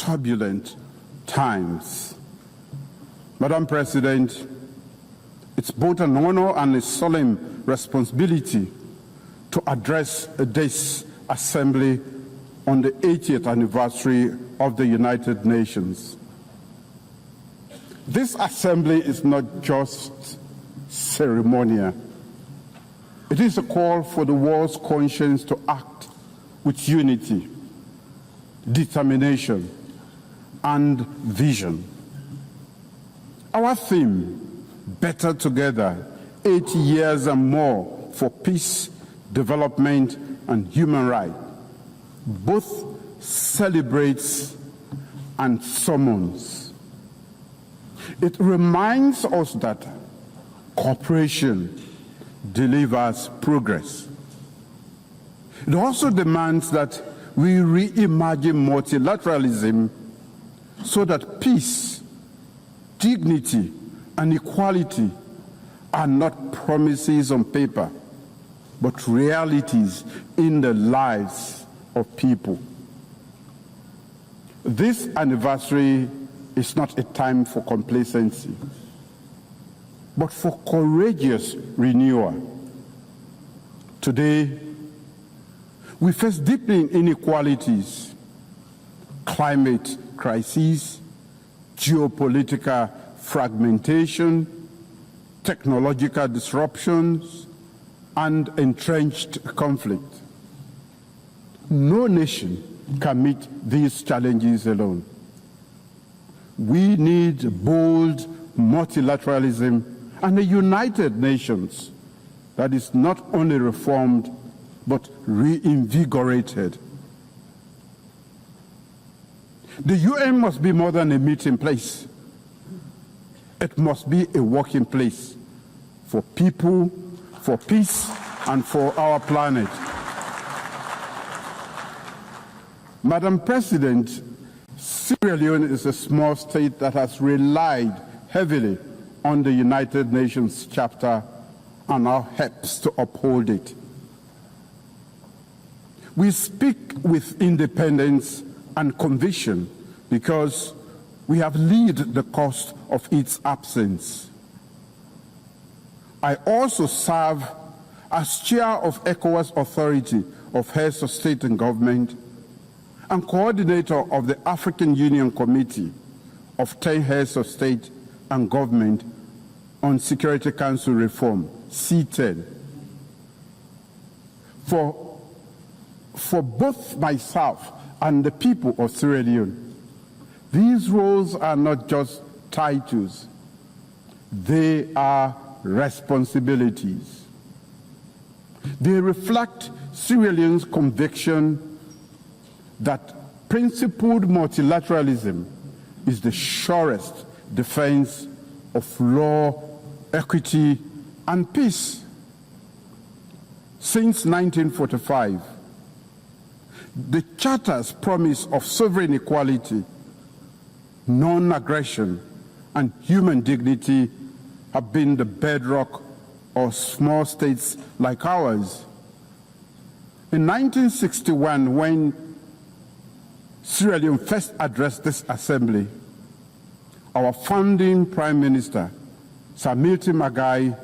turbulent times. Madam President, it's both an honor and a solemn responsibility to address this assembly on the 80th anniversary of the United Nations. This assembly is not just ceremonial. It is a call for the world's conscience to act with unity, determination, and vision. Our theme, Better Together, 80 years and more for peace, development, and human rights, both celebrates and summons. It reminds us that cooperation delivers progress. It also demands that we reimagine multilateralism so that peace, dignity, and equality are not promises on paper, but realities in the lives of people. This anniversary is not a time for complacency, but for courageous renewal. Today, we face deepening inequalities, climate crises, geopolitical fragmentation, technological disruptions, and entrenched conflict. No nation can meet these challenges alone. We need bold multilateralism and a united nations that is not only reformed but reinvigorated. The UN must be more than a meeting place. It must be a working place for people, for peace, and for our planet. Madam President, Sierra Leone is a small state that has relied heavily on the United Nations Charter and now helps to uphold it. We speak with independence and conviction because we have lived the cost of its absence. I also serve as chair of ECOWAS Authority of Heads of State and Government and coordinator of the African Union Committee of 10 Heads of State and Government on Security Council Reform, C10. For both myself and the people of Sierra Leone, these roles are not just titles, they are responsibilities. They reflect Sierra Leone's conviction that principled multilateralism is the surest defense of law, equity, and peace. Since 1945, the Charter's promise of sovereign equality, non-aggression, and human dignity have been the bedrock of small states like ours. In 1961, when Sierra Leone first addressed this assembly, our founding Prime Minister, Sir Milton Magai,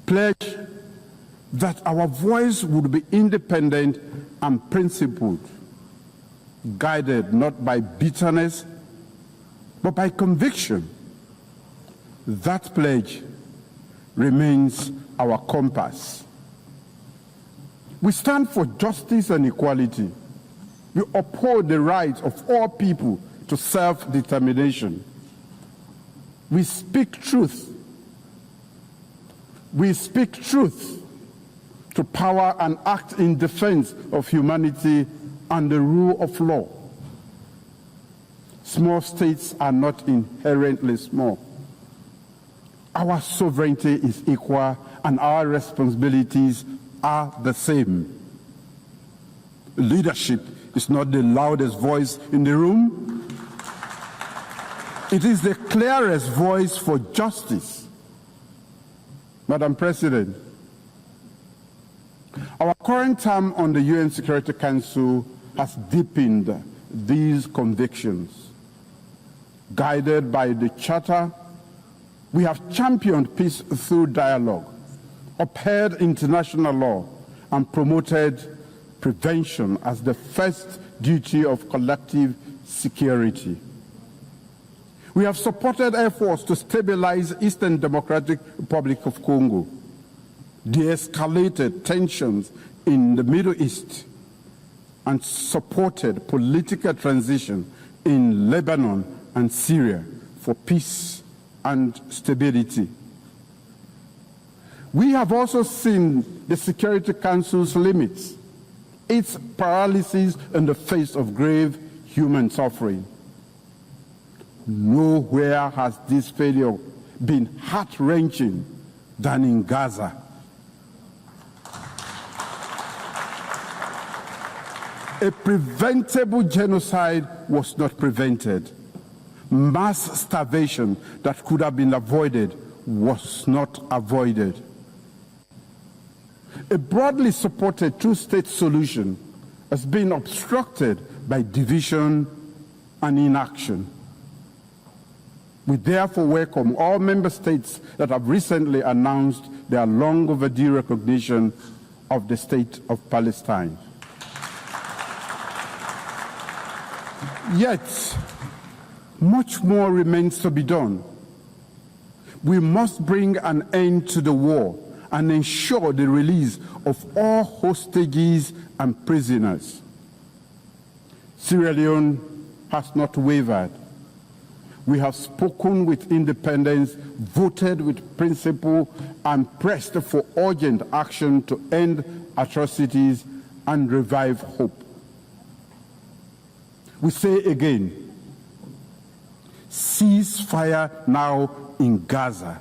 pledged that our voice would be independent and principled, guided not by bitterness, but by conviction. That pledge remains our compass. We stand for justice and equality. We uphold the rights of all people to self-determination. We speak truth. We speak truth to power and act in defense of humanity and the rule of law. Small states are not inherently small. Our sovereignty is equal and our responsibilities are the same. Leadership is not the loudest voice in the room. It is the clearest voice for justice. Madam President, our current term on the UN Security Council has deepened these convictions. Guided by the Charter, we have championed peace through dialogue, upheld international law, and promoted prevention as the first duty of collective security. We have supported efforts to stabilize Eastern Democratic Republic of Congo, de-escalated tensions in the Middle East, and supported political transition in Lebanon and Syria for peace and stability. We have also seen the Security Council's limits, its paralysis in the face of grave human suffering. Nowhere has this failure been heart-wrenching than in Gaza. A preventable genocide was not prevented. Mass starvation that could have been avoided was not avoided. A broadly supported two-state solution has been obstructed by division and inaction. We therefore welcome all member states that have recently announced their long overdue recognition of the State of Palestine. Yet, much more remains to be done. We must bring an end to the war and ensure the release of all hostages and prisoners. Sierra Leone has not wavered. We have spoken with independence, voted with principle, and pressed for urgent action to end atrocities and revive hope. We say again, ceasefire now in Gaza.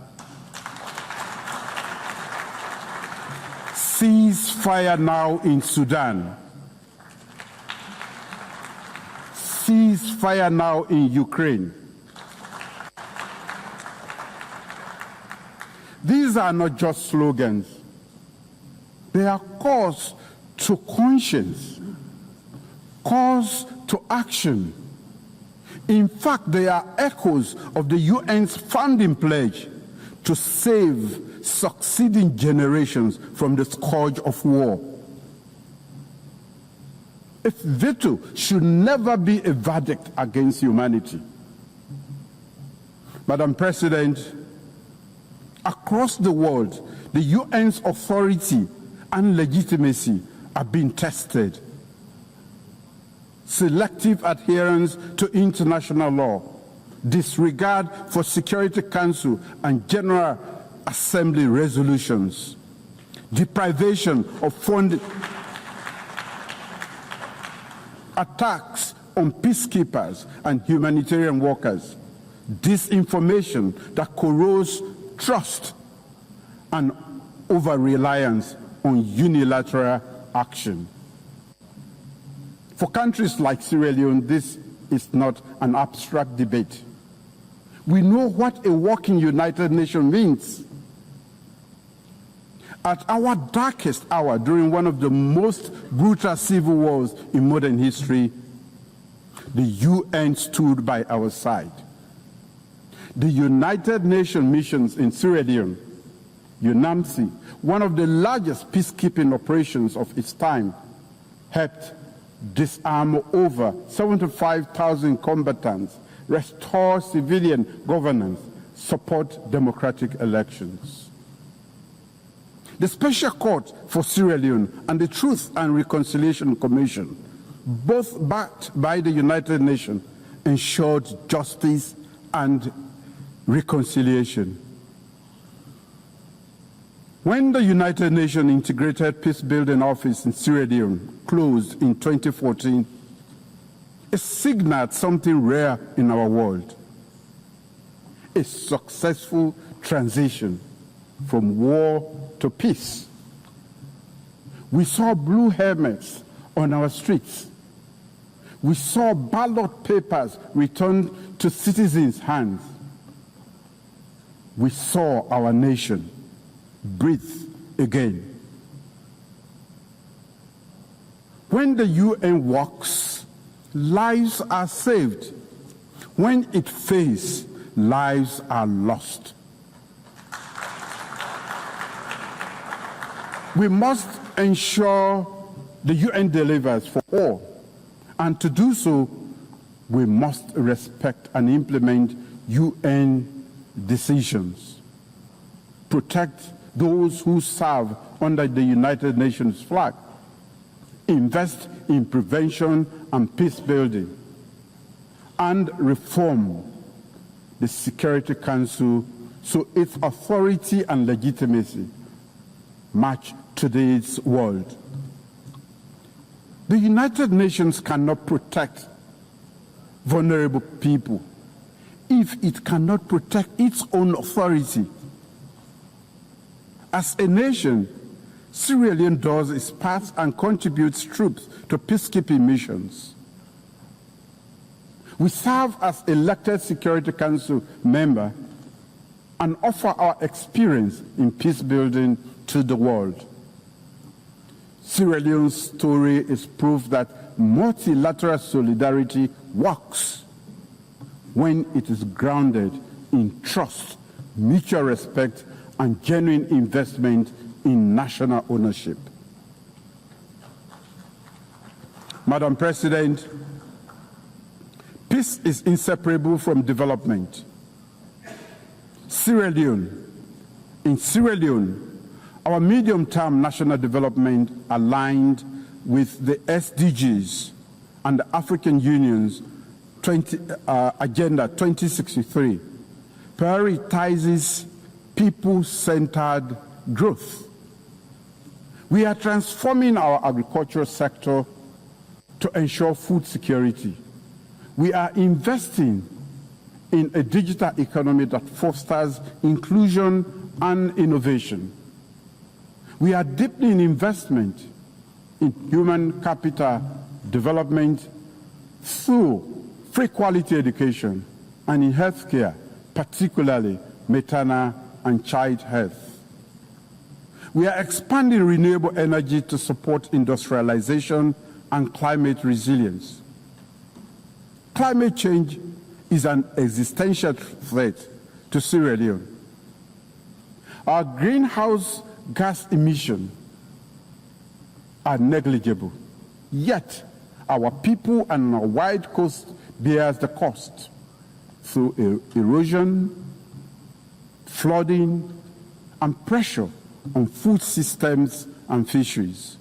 Ceasefire now in Sudan. Ceasefire now in Ukraine. These are not just slogans. They are calls to conscience, calls to action. In fact, they are echoes of the UN's founding pledge to save succeeding generations from the scourge of war. A veto should never be a verdict against humanity. Madam President, across the world, the UN's authority and legitimacy are being tested. Selective adherence to international law, disregard for Security Council and General Assembly resolutions, deprivation of funding, attacks on peacekeepers and humanitarian workers, disinformation that corrodes trust, and over-reliance on unilateral action. For countries like Sierra Leone, this is not an abstract debate. We know what a working United Nations means. At our darkest hour, during one of the most brutal civil wars in modern history, the UN stood by our side. The United Nations missions in Sierra Leone, UNAMSI, one of the largest peacekeeping operations of its time, helped disarm over 75,000 combatants, restore civilian governance, support democratic elections. The Special Court for Sierra Leone and the Truth and Reconciliation Commission, both backed by the United Nations, ensured justice and reconciliation. When the United Nations Integrated Peacebuilding Office in Sierra Leone closed in 2014, it signaled something rare in our world: a successful transition from war to peace. We saw blue helmets on our streets. We saw ballot papers returned to citizens' hands. We saw our nation breathe again. When the UN works, lives are saved. When it fails, lives are lost. We must ensure the UN delivers for all, and to do so, we must respect and implement UN decisions, protect those who serve under the United Nations flag, invest in prevention and peace building, and reform the Security Council so its authority and legitimacy match today's world. The United Nations cannot protect vulnerable people if it cannot protect its own authority. As a nation, Sierra Leone does its part and contributes troops to peacekeeping missions. We serve as elected Security Council member and offer our experience in peace building to the world. Sierra Leone's story is proof that multilateral solidarity works when it is grounded in trust, mutual respect, and genuine investment in national ownership. Madam President, peace is inseparable from development. In Sierra Leone, our medium-term national development aligned with the SDGs and the African Union's Agenda 2063 prioritizes people-centered growth. We are transforming our agricultural sector to ensure food security. We are investing in a digital economy that fosters inclusion and innovation. We are deepening investment in human capital development through free quality education and in healthcare, particularly maternal and child health. We are expanding renewable energy to support industrialization and climate resilience. Climate change is an existential threat to Sierra Leone. Our greenhouse gas emissions are negligible, yet our people and our wide coast bears the cost through erosion, flooding, and pressure on food systems and fisheries.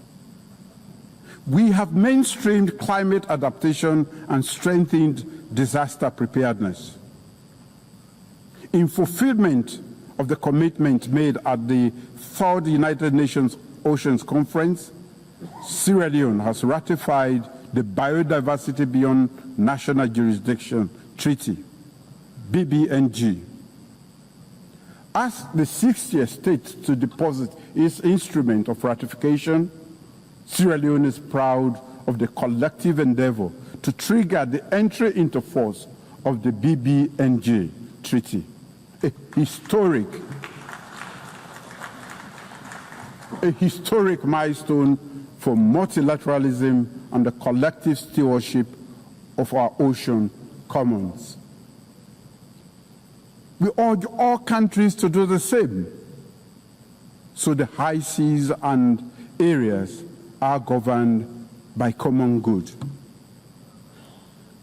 We have mainstreamed climate adaptation and strengthened disaster preparedness. In fulfillment of the commitment made at the Third United Nations Oceans Conference, Sierra Leone has ratified the Biodiversity Beyond National Jurisdiction Treaty, BBNG. As the 60th state to deposit its instrument of ratification, Sierra Leone is proud of the collective endeavor to trigger the entry into force of the BBNG Treaty, a historic milestone for multilateralism and the collective stewardship of our ocean commons. We urge all countries to do the same, so the high seas and areas are governed by common good.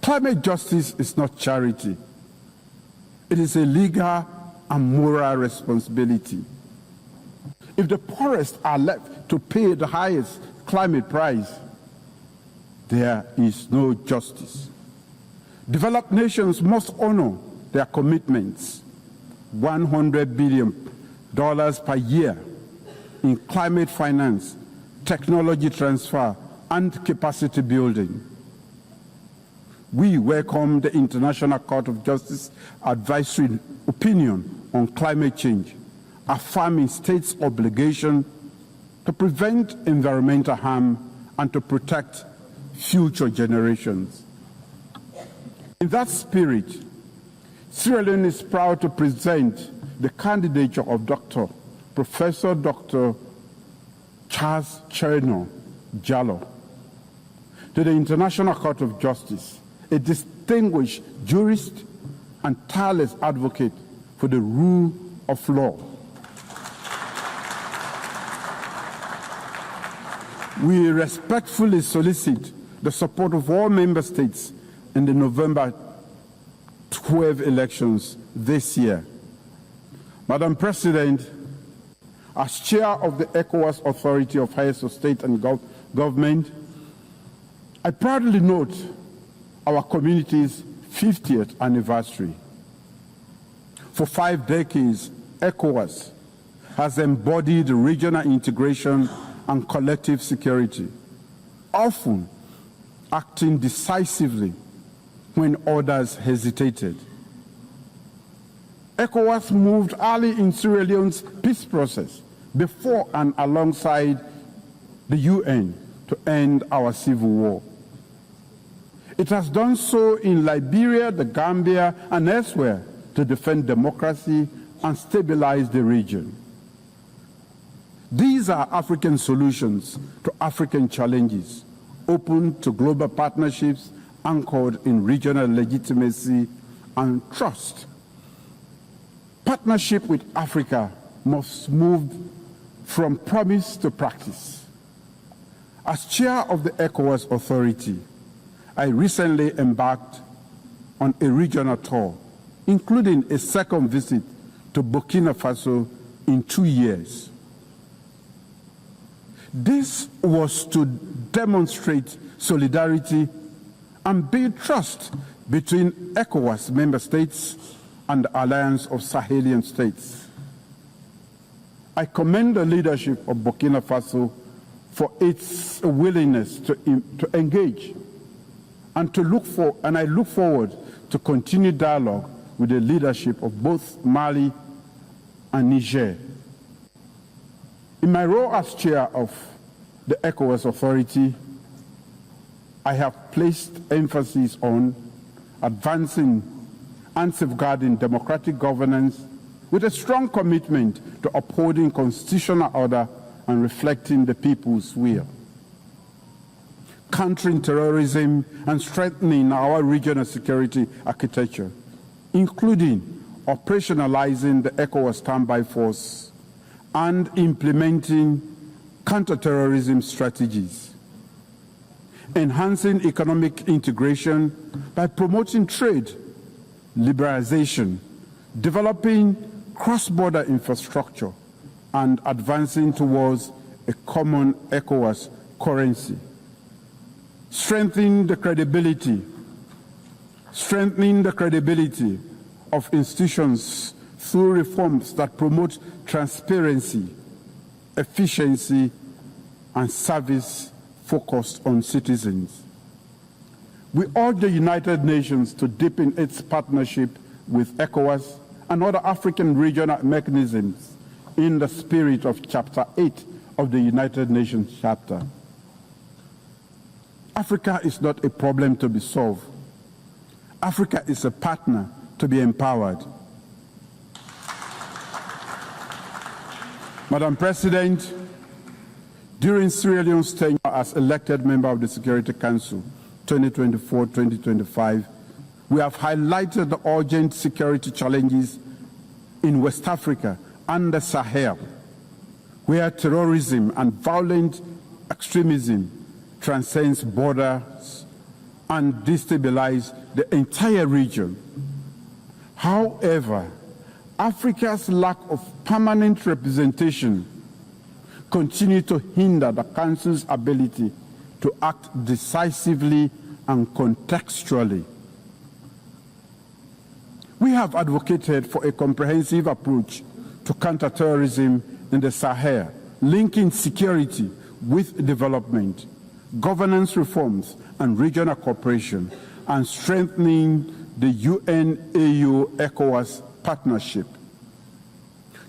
Climate justice is not charity. It is a legal and moral responsibility. If the poorest are left to pay the highest climate price, there is no justice. Developed nations must honor their commitments, $100 billion per year in climate finance, technology transfer, and capacity building. We welcome the International Court of Justice advisory opinion on climate change, affirming states' obligation to prevent environmental harm and to protect future generations. In that spirit, Sierra Leone is proud to present the candidature of Professor Dr. Charles Cherno Jallow to the International Court of Justice, a distinguished jurist and tireless advocate for the rule of law. We respectfully solicit the support of all member states in the November 12 elections this year. Madam President, as chair of the ECOWAS Authority of Heads of State and Government, I proudly note our community's 50th anniversary. For 5 decades, ECOWAS has embodied regional integration and collective security, often acting decisively when others hesitated. ECOWAS moved early in Sierra Leone's peace process before and alongside the UN to end our civil war. It has done so in Liberia, the Gambia, and elsewhere to defend democracy and stabilize the region. These are African solutions to African challenges, open to global partnerships anchored in regional legitimacy and trust. Partnership with Africa must move from promise to practice. As chair of the ECOWAS Authority, I recently embarked on a regional tour, including a second visit to Burkina Faso in 2 years. This was to demonstrate solidarity and build trust between ECOWAS member states and the Alliance of Sahelian States. I commend the leadership of Burkina Faso for its willingness to engage and I look forward to continued dialogue with the leadership of both Mali and Niger. In my role as chair of the ECOWAS Authority, I have placed emphasis on advancing and safeguarding democratic governance with a strong commitment to upholding constitutional order and reflecting the people's will. Countering terrorism and strengthening our regional security architecture, including operationalizing the ECOWAS standby force and implementing counterterrorism strategies. Enhancing economic integration by promoting trade, liberalization, developing cross-border infrastructure, and advancing towards a common ECOWAS currency. Strengthening the credibility of institutions through reforms that promote transparency, efficiency, and service focused on citizens. We urge the United Nations to deepen its partnership with ECOWAS and other African regional mechanisms in the spirit of Chapter 8 of the United Nations Charter. Africa is not a problem to be solved. Africa is a partner to be empowered. Madam President, during Sierra Leone's tenure as elected member of the Security Council 2024-2025, we have highlighted the urgent security challenges in West Africa and the Sahel, where terrorism and violent extremism transcends borders and destabilize the entire region. However, Africa's lack of permanent representation continues to hinder the Council's ability to act decisively and contextually. We have advocated for a comprehensive approach to counterterrorism in the Sahel, linking security with development, governance reforms and regional cooperation, and strengthening the UN-AU-ECOWAS partnership.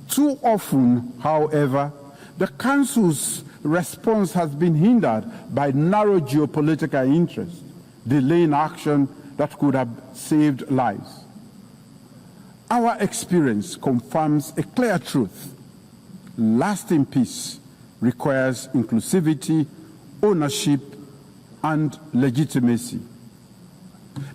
Too often, however, the Council's response has been hindered by narrow geopolitical interests, delaying action that could have saved lives. Our experience confirms a clear truth. Lasting peace requires inclusivity, ownership, and legitimacy.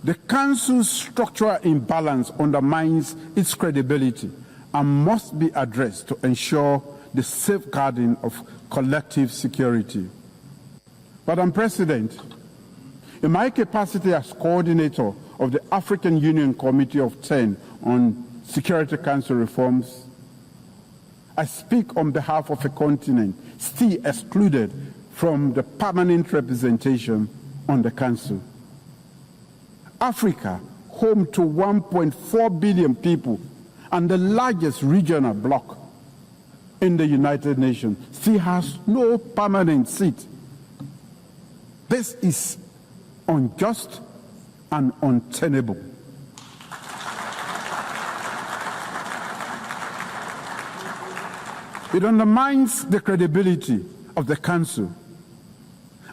The Council's structural imbalance undermines its credibility and must be addressed to ensure the safeguarding of collective security. Madam President, in my capacity as coordinator of the African Union Committee of 10 on Security Council reforms, I speak on behalf of a continent still excluded from the permanent representation on the Council. Africa, home to 1.4 billion people and the largest regional bloc in the United Nations, still has no permanent seat. This is unjust and untenable. It undermines the credibility of the Council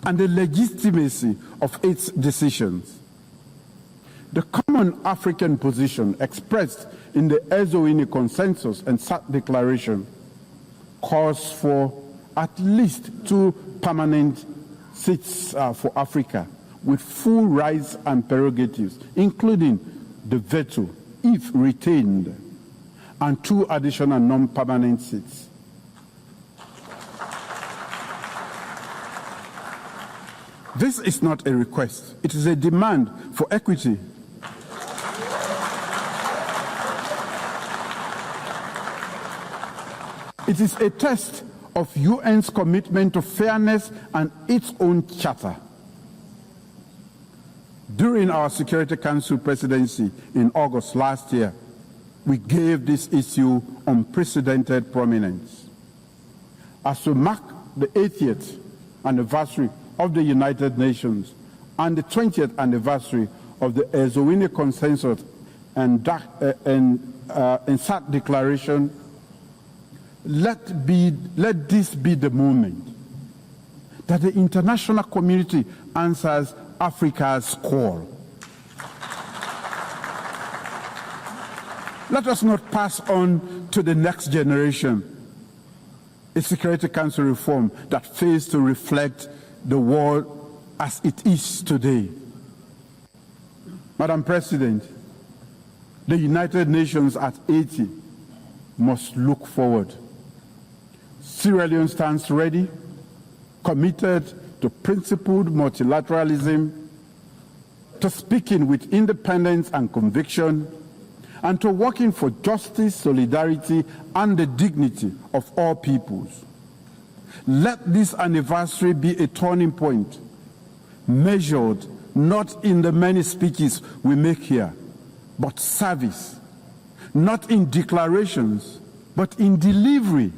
and the legitimacy of its decisions. The common African position expressed in the Ezo-Ini consensus and SAT declaration calls for at least 2 permanent seats for Africa with full rights and prerogatives, including the veto, if retained, and 2 additional non-permanent seats. This is not a request. It is a demand for equity. It is a test of UN's commitment to fairness and its own charter. During our Security Council presidency in August last year, we gave this issue unprecedented prominence. As we mark the 80th anniversary of the United Nations and the 20th anniversary of the Ezo-Ini Consensus and SAT Declaration, let this be the moment that the international community answers Africa's call. Let us not pass on to the next generation a Security Council reform that fails to reflect the world as it is today. Madam President, the United Nations at 80 must look forward. Sierra Leone stands ready, committed to principled multilateralism, to speaking with independence and conviction, and to working for justice, solidarity, and the dignity of all peoples. Let this anniversary be a turning point, measured not in the many speeches we make here, but service, not in declarations, but in delivery.